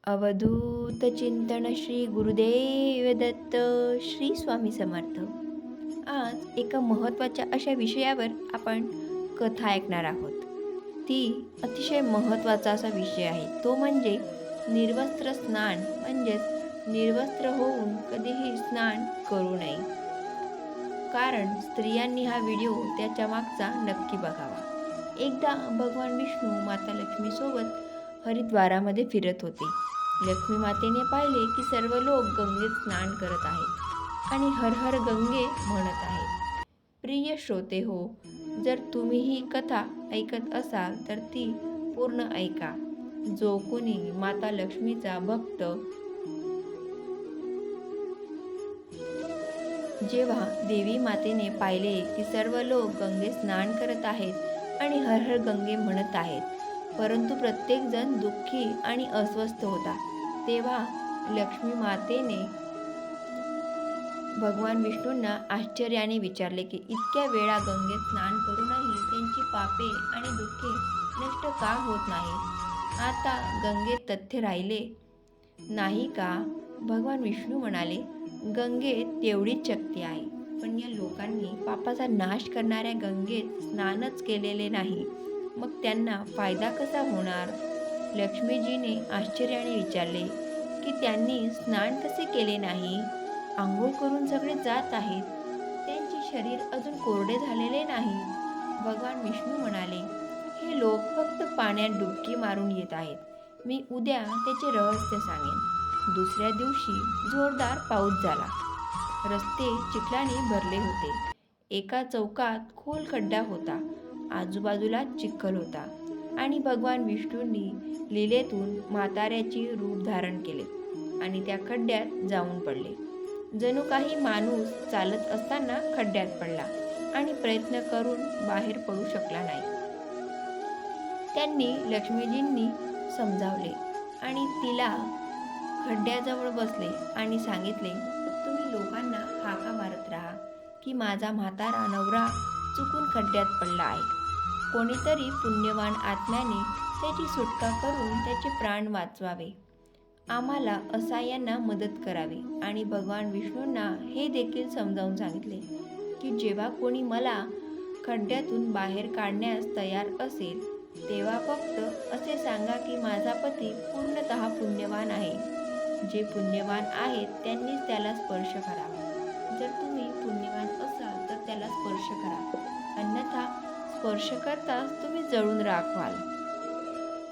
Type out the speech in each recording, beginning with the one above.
अवधूत चिंतन श्री गुरुदेव दत्त. श्री स्वामी समर्थ. आज एका महत्त्वाच्या अशा विषयावर आपण कथा ऐकणार आहोत. ती अतिशय महत्त्वाचा असा विषय आहे, तो म्हणजे निर्वस्त्र स्नान. म्हणजेच निर्वस्त्र होऊन कधीही स्नान करू नये. कारण स्त्रियांनी हा व्हिडिओ त्याच्या मागचा नक्की बघावा. एकदा भगवान विष्णू माता लक्ष्मीसोबत हरिद्वारामध्ये फिरत होते. लक्ष्मी मातेने पाहिले की सर्व लोक गंगेत स्नान करत आहेत आणि हर हर गंगे म्हणत आहेत. प्रिय श्रोते हो, जर तुम्ही ही कथा ऐकत असाल तर ती पूर्ण ऐका. जो कोणी माता लक्ष्मीचा भक्त जेव्हा देवी मातेने पाहिले की सर्व लोक गंगेत स्नान करत आहेत आणि हर हर गंगे म्हणत आहेत, परंतु प्रत्येकजण दुःखी आणि अस्वस्थ होता, तेव्हा लक्ष्मी मातेने भगवान विष्णूंना आश्चर्याने विचारले की इतक्या वेळा गंगेत स्नान करूनही त्यांची पापे आणि दुःखे नष्ट का होत नाही? आता गंगेत तथ्य राहिले नाही का? भगवान विष्णू म्हणाले, गंगेत तेवढीच शक्ती आहे, पण या लोकांनी पापाचा नाश करणाऱ्या गंगेत स्नानच केलेले नाही, मग त्यांना फायदा कसा होणार? लक्ष्मीजीने आश्चर्याने विचारले की त्यांनी स्नान कसे केले नाही? आंघोळ करून सगळे जात आहेत, त्यांचे शरीर अजून कोरडे झालेले नाही. भगवान विष्णू म्हणाले, हे लोक फक्त पाण्यात डुबकी मारून येत आहेत. मी उद्या त्याचे रहस्य सांगेन. दुसऱ्या दिवशी जोरदार पाऊस झाला. रस्ते चिखलाने भरले होते. एका चौकात खोल खड्डा होता. आजूबाजूला चिखल होता आणि भगवान विष्णूंनी लीलेतून म्हाताऱ्याची रूप धारण केले आणि त्या खड्ड्यात जाऊन पडले. जणू काही माणूस चालत असताना खड्ड्यात पडला आणि प्रयत्न करून बाहेर पडू शकला नाही. त्यांनी लक्ष्मीजींनी समजावले आणि तिला खड्ड्याजवळ बसले आणि सांगितले, तुम्ही लोकांना हाका मारत राहा की माझा म्हातारा नवरा चुकून खड्ड्यात पडला आहे. कोणीतरी पुण्यवान आत्म्याने त्याची सुटका करून त्याचे प्राण वाचवावे. आम्हाला असहाय्यांना मदत करावी. आणि भगवान विष्णूंना हे देखील समजावून सांगितले की जेव्हा कोणी मला खड्ड्यातून बाहेर काढण्यास तयार असेल, तेव्हा फक्त असे सांगा की माझा पती पूर्णतः पुण्यवान आहे. जे पुण्यवान आहेत त्यांनीच त्याला स्पर्श करावा. जर तुम्ही पुण्यवान असाल तर त्याला स्पर्श करा, अन्यथा स्पर्श करताच तुम्ही जळून राख व्हाल.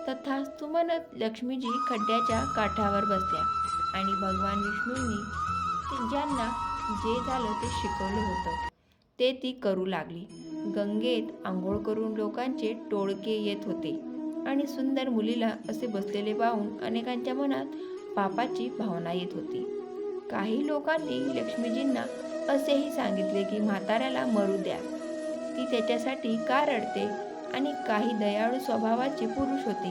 तथास्तु म्हणत लक्ष्मीजी खड्ड्याच्या काठावर बसल्या आणि भगवान विष्णूंनी ज्यांना जे झालं ते शिकवलं होतं ते ती करू लागली. गंगेत आंघोळ करून लोकांचे टोळके येत होते आणि सुंदर मुलीला असे बसलेले पाहून अनेकांच्या मनात पापाची भावना येत होती. काही लोकांनी लक्ष्मीजींना असेही सांगितले की म्हाताऱ्याला मरू द्या, ती त्याच्यासाठी का रडते? आणि काही दयाळू स्वभावाचे पुरुष होते,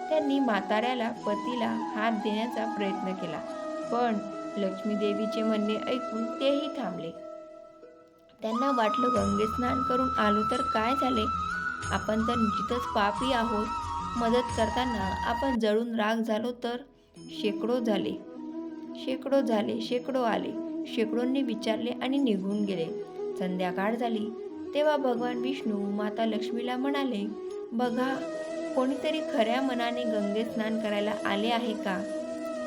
त्यांनी म्हाताऱ्याला पतीला हात देण्याचा प्रयत्न केला, पण लक्ष्मी देवीचे म्हणणे ऐकून तेही थांबले. त्यांना वाटलं, गंगे स्नान करून आलो तर काय झाले? आपण तर निश्चितच पापी आहोत. मदत करताना आपण जळून राख झालो तर? शेकडो आले. शेकडोंनी विचारले आणि निघून गेले. संध्याकाळ झाली तेव्हा भगवान विष्णू माता लक्ष्मीला म्हणाले, बघा, कोणीतरी खऱ्या मनाने गंगे स्नान करायला आले आहे का?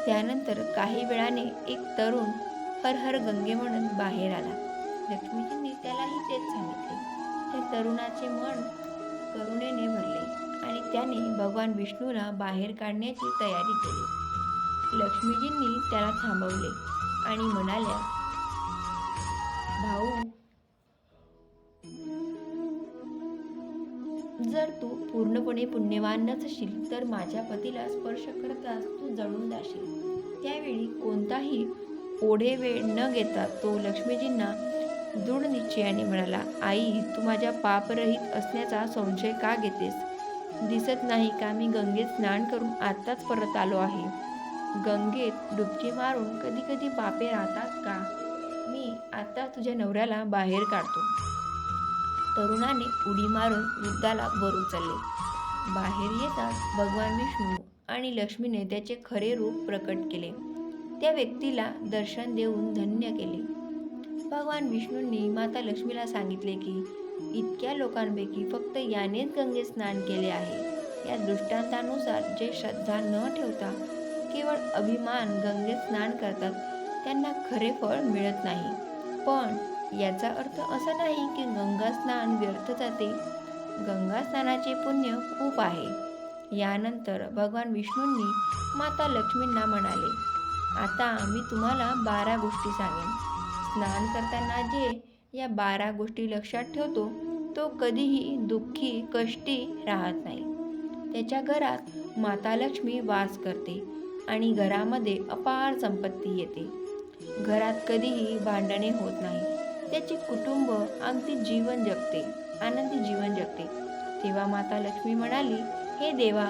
त्यानंतर काही वेळाने एक तरुण हर हर गंगे म्हणत बाहेर आला. लक्ष्मीजींनी त्यालाही तेच सांगितले. त्या तरुणाचे मन करुणेने भरले आणि त्याने भगवान विष्णूला बाहेर काढण्याची तयारी केली. लक्ष्मीजींनी त्याला थांबवले आणि म्हणाल्या, भाऊ, जर तू पूर्णपणे पुण्यवान नसशील तर माझ्या पतीला स्पर्श करताच तू जळून जाशील. त्यावेळी कोणताही ओढे वेळ न घेता तो लक्ष्मीजींना दृढ निश्चयाने म्हणाला, आई, तू माझ्या पापरहित असण्याचा संशय का घेतेस? दिसत नाही का मी गंगेत स्नान करून आत्ताच परत आलो आहे? गंगेत डुबकी मारून कधी कधी पापे राहतात का? मी आता तुझ्या नवऱ्याला बाहेर काढतो. तरुणाने उडी मारून वृद्धाला वर उचलले. बाहेर येताच भगवान विष्णू आणि लक्ष्मीने त्याचे खरे रूप प्रकट केले. त्या व्यक्तीला दर्शन देऊन धन्य केले. भगवान विष्णूंनी माता लक्ष्मीला सांगितले की इतक्या लोकांपैकी फक्त यानेच गंगेत स्नान केले आहे. या दृष्टांतानुसार जे श्रद्धा न ठेवता केवळ अभिमान गंगेत स्नान करतात त्यांना खरे फळ मिळत नाही. पण याचा अर्थ असा नाही की गंगा स्नान व्यर्थ जाते. गंगा स्नानाचे पुण्य खूप आहे. यानंतर भगवान विष्णूंनी माता लक्ष्मींना म्हणाले, आता मी तुम्हाला 12 गोष्टी सांगेन. स्नान करताना जे या 12 गोष्टी लक्षात ठेवतो तो कधीही दुःखी कष्टी राहत नाही. त्याच्या घरात माता लक्ष्मी वास करते आणि घरामध्ये अपार संपत्ती येते. घरात कधीही भांडणे होत नाही. त्याचे कुटुंब आनंदी जीवन जगते. तेव्हा माता लक्ष्मी म्हणाली, हे देवा,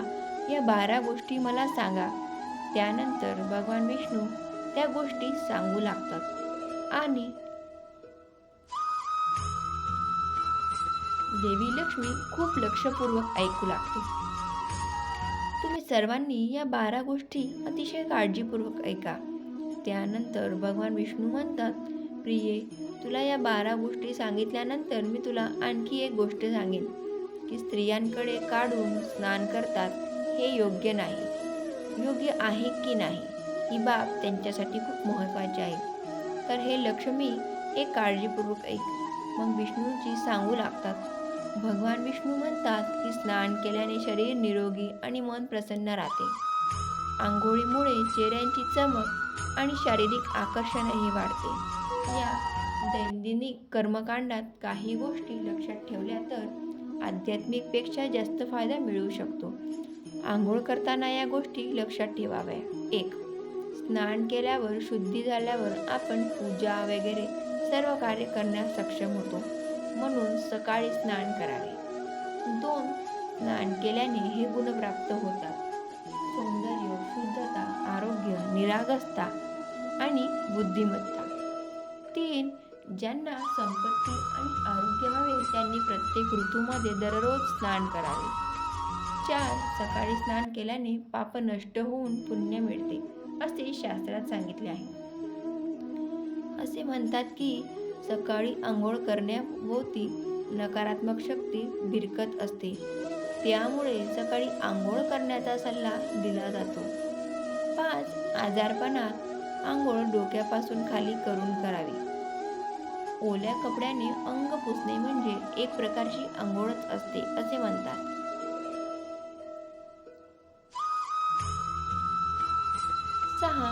या 12 गोष्टी मला सांगा. त्यानंतर भगवान विष्णू त्या गोष्टी सांगू लागतात आणि देवी लक्ष्मी खूप लक्षपूर्वक ऐकू लागते. तुम्ही सर्वांनी या 12 गोष्टी अतिशय काळजीपूर्वक ऐका. त्यानंतर भगवान विष्णू म्हणतात, प्रिये, तुला या 12 गोष्टी सांगितल्यानंतर मी तुला आणखी एक गोष्ट सांगेन की स्त्रियांकडे काढून स्नान करतात हे योग्य नाही. योग्य आहे की नाही ही बाब त्यांच्यासाठी खूप महत्त्वाची आहे. तर हे लक्ष्मी एक काळजीपूर्वक ऐक. मग विष्णूजी सांगू लागतात. भगवान विष्णू म्हणतात की स्नान केल्याने शरीर निरोगी आणि मन प्रसन्न राहते. आंघोळीमुळे चेहऱ्यांची चमक आणि शारीरिक आकर्षणही वाढते. या दैनंदिन कर्मकांडात काही गोष्टी लक्षात ठेवल्या तर आध्यात्मिकपेक्षा जास्त फायदा मिळू शकतो. आंघोळ करताना या गोष्टी लक्षात ठेवाव्या. 1. स्नान केल्यावर शुद्धी झाल्यावर आपण पूजा वगैरे सर्व कार्य करण्यास सक्षम होतो, म्हणून सकाळी स्नान करावे. 2. स्नान केल्याने हे गुण प्राप्त होतात: सौंदर्य, शुद्धता, आरोग्य, निरागसता आणि बुद्धिमत्ता. 3. ज्यांना संपत्ती आणि आरोग्य हवे त्यांनी प्रत्येक ऋतूमध्ये दररोज स्नान करावे. 4. सकाळी स्नान केल्याने पाप नष्ट होऊन पुण्य मिळते असे शास्त्रात सांगितले आहे. असे म्हणतात की सकाळी आंघोळ करण्याभोवती नकारात्मक शक्ती भिरकत असते. त्यामुळे सकाळी आंघोळ करण्याचा सल्ला दिला जातो. 5. आजारपणात आंघोळ डोक्यापासून खाली करून करावी. ओल्या कपड्याने अंग पुसणे म्हणजे एक प्रकारची आंघोळच असते असे म्हणतात. 6.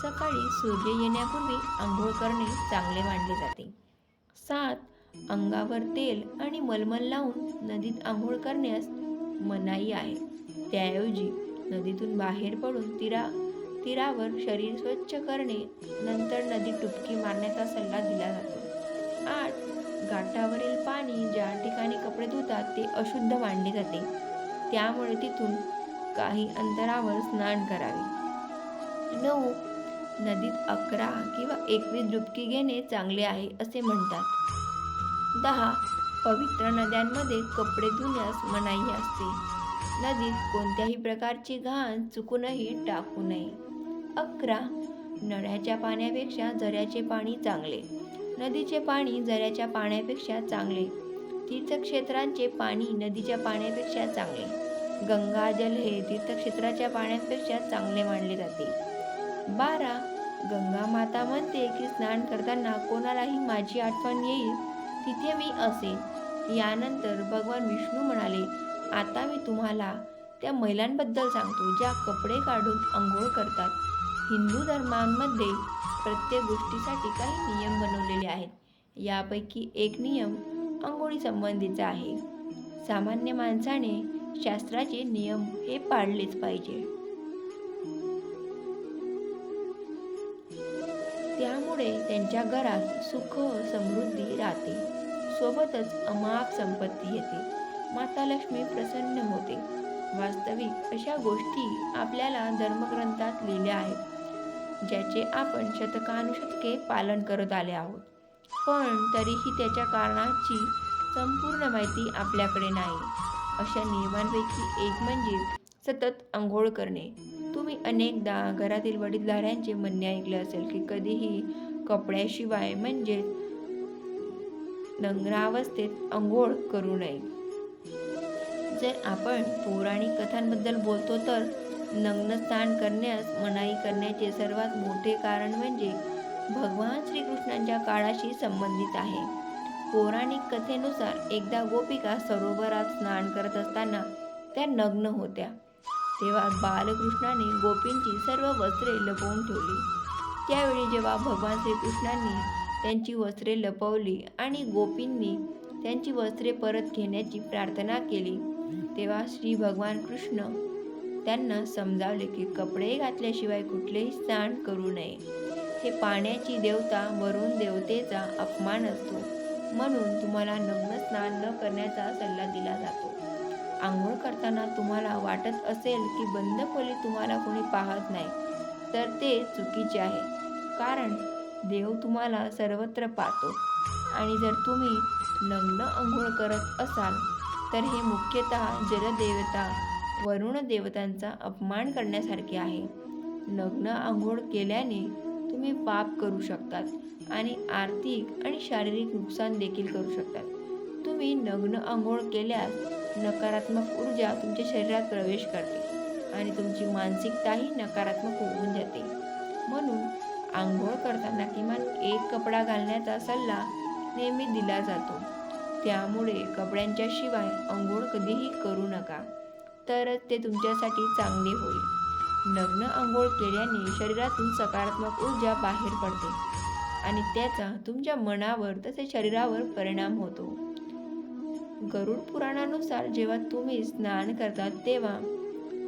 सकाळी सूर्य येण्यापूर्वी आंघोळ करणे चांगले मानले जाते. 7. अंगावर तेल आणि मलमल लावून नदीत आंघोळ करण्यास मनाई आहे. त्याऐवजी नदीतून बाहेर पडून तीरावर शरीर स्वच्छ करणे, नंतर नदीत डुबकी मारण्याचा सल्ला दिला जातो. 8. घाटावरील पाणी ज्या ठिकाणी कपडे धुतात ते अशुद्ध मानले जाते, त्यामुळे तिथून काही अंतरावर स्नान करावे. 9. नदीत 11 किंवा 21 डुबकी घेणे चांगले आहे असे म्हणतात. 10. पवित्र नद्यांमध्ये कपडे धुण्यास मनाई असते. नदीत कोणत्याही प्रकारची घाण चुकूनही टाकू नये. 11. नळ्याच्या पाण्यापेक्षा झऱ्याचे पाणी चांगले. नदीचे पाणी झऱ्याच्या पाण्यापेक्षा चांगले. तीर्थक्षेत्रांचे पाणी नदीच्या पाण्यापेक्षा चांगले. गंगाजल हे तीर्थक्षेत्राच्या पाण्यापेक्षा चांगले मानले जाते. 12. गंगा माता म्हणते की स्नान करताना कोणालाही माझी आठवण येईल तिथे मी असेन. यानंतर भगवान विष्णू म्हणाले, आता मी तुम्हाला त्या महिलांबद्दल सांगतो ज्या कपडे काढून आंघोळ करतात. हिंदू धर्मामध्ये प्रत्येक गोष्टीसाठी काही नियम बनवलेले आहेत. यापैकी एक नियम आंघोळी संबंधीचा आहे. सामान्य माणसाने शास्त्राचे नियम हे पाळलेच पाहिजे. त्यामुळे त्यांच्या घरात सुख समृद्धी राहते, सोबतच अमाप संपत्ती येते. माता लक्ष्मी प्रसन्न होते. वास्तविक अशा गोष्टी आपल्याला धर्मग्रंथात लिहिल्या आहेत, ज्याचे आपण शतकानुशतके पालन करत आले आहोत. पण तरीही त्याच्या कारणाची संपूर्ण माहिती आपल्याकडे नाही. अशा नियमांपैकी एक म्हणजे सतत अंघोळ करणे. तुम्ही अनेकदा घरातील वडीलधाऱ्यांचे म्हणणे ऐकले असेल की कधीही कपड्याशिवाय म्हणजे नग्नावस्थेत अंघोळ करू नये. जर आपण पौराणिक कथांबद्दल बोलतो तर नग्न स्नान करण्यास मनाई करण्याचे सर्वात मोठे कारण म्हणजे भगवान श्रीकृष्णांच्या काळाशी संबंधित आहे. पौराणिक कथेनुसार एकदा गोपिका सरोवरात स्नान करत असताना त्या नग्न होत्या. तेव्हा बालकृष्णाने गोपींची सर्व वस्त्रे लपवून ठेवली. त्यावेळी जेव्हा भगवान श्रीकृष्णांनी त्यांची वस्त्रे लपवली आणि गोपींनी त्यांची वस्त्रे परत घेण्याची प्रार्थना केली, तेव्हा श्री भगवान कृष्ण त्यांना समजावले की कपडे घातल्याशिवाय कुठलेही स्नान करू नये. हे पाण्याची देवता वरुण देवतेचा अपमान असतो, म्हणून तुम्हाला नग्न स्नान न करण्याचा सल्ला दिला जातो. आंघोळ करताना तुम्हाला वाटत असेल की बंद खोलीत तुम्हाला कोणी पाहत नाही, तर ते चुकीचे आहे. कारण देव तुम्हाला सर्वत्र पाहतो आणि जर तुम्ही नग्न आंघोळ करत असाल तर हे मुख्यतः जलदेवता वरुण देवतांचा अपमान करण्यासारखे आहे. नग्न आंघोळ केल्याने तुम्ही पाप करू शकतात आणि आर्थिक आणि शारीरिक नुकसान देखील करू शकतात. तुम्ही नग्न आंघोळ केल्यास नकारात्मक ऊर्जा तुमच्या शरीरात प्रवेश करते आणि तुमची मानसिकताही नकारात्मक होऊन जाते. म्हणून आंघोळ करताना किमान एक कपडा घालण्याचा सल्ला नेहमी दिला जातो. त्यामुळे कपड्यांच्या शिवाय आंघोळ कधीही करू नका, तरच ते तुमच्यासाठी चांगले होईल. नग्न आंघोळ केल्याने शरीरातून सकारात्मक ऊर्जा बाहेर पडते आणि त्याचा तुमच्या मनावर तसेच शरीरावर परिणाम होतो. गरुड पुराणानुसार जेव्हा तुम्ही स्नान करता तेव्हा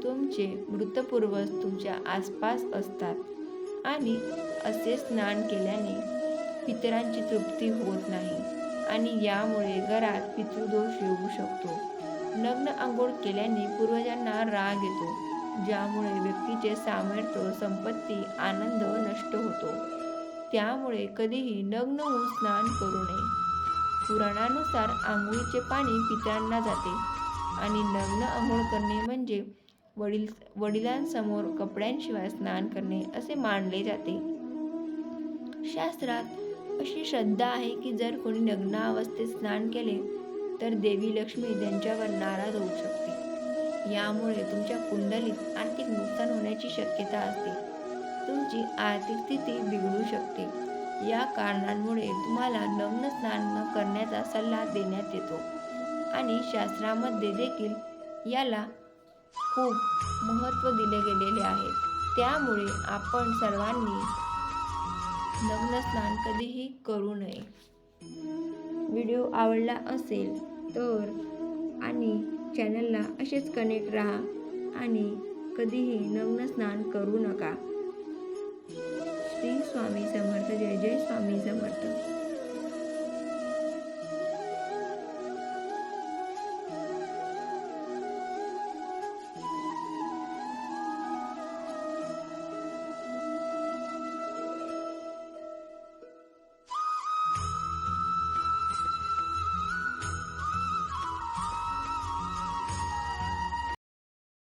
तुमचे मृतपूर्वज तुमच्या आसपास असतात आणि असे स्नान केल्याने पितरांची तृप्ती होत नाही आणि यामुळे घरात पितृदोष येऊ शकतो. नग्न आंघोळ केल्याने पूर्वजांना राग येतो, ज्यामुळे व्यक्तीचे सामर्थ्य, संपत्ती, आनंद नष्ट होतो. त्यामुळे कधीही नग्न होऊन स्नान करू नये. पुराणानुसार आंघोळीचे पाणी पितरांना जाते आणि नग्न आंघोळ करणे म्हणजे वडिलांसमोर कपड्यांशिवाय स्नान करणे असे मानले जाते. शास्त्रात अशी श्रद्धा आहे की जर कोणी नग्न अवस्थेत स्नान केले तर देवी लक्ष्मी त्यांच्यावर नाराज होऊ शकते. यामुळे तुमच्या कुंडलीत आर्थिक नुकसान होण्याची शक्यता असते. तुमची आर्थिक स्थिती बिघडू शकते. या कारणांमुळे तुम्हाला नग्न स्नान न करण्याचा सल्ला देण्यात येतो आणि शास्त्रामध्ये देखील याला खूप महत्त्व दिले गेलेले आहे. त्यामुळे आपण सर्वांनी नग्न स्नान कधीही करू नये. व्हिडिओ आवडला असेल तर आणि चॅनलला असेच कनेक्ट राहा आणि कधीही नग्न स्नान करू नका. श्री स्वामी समर्थ. जय जय स्वामी समर्थ.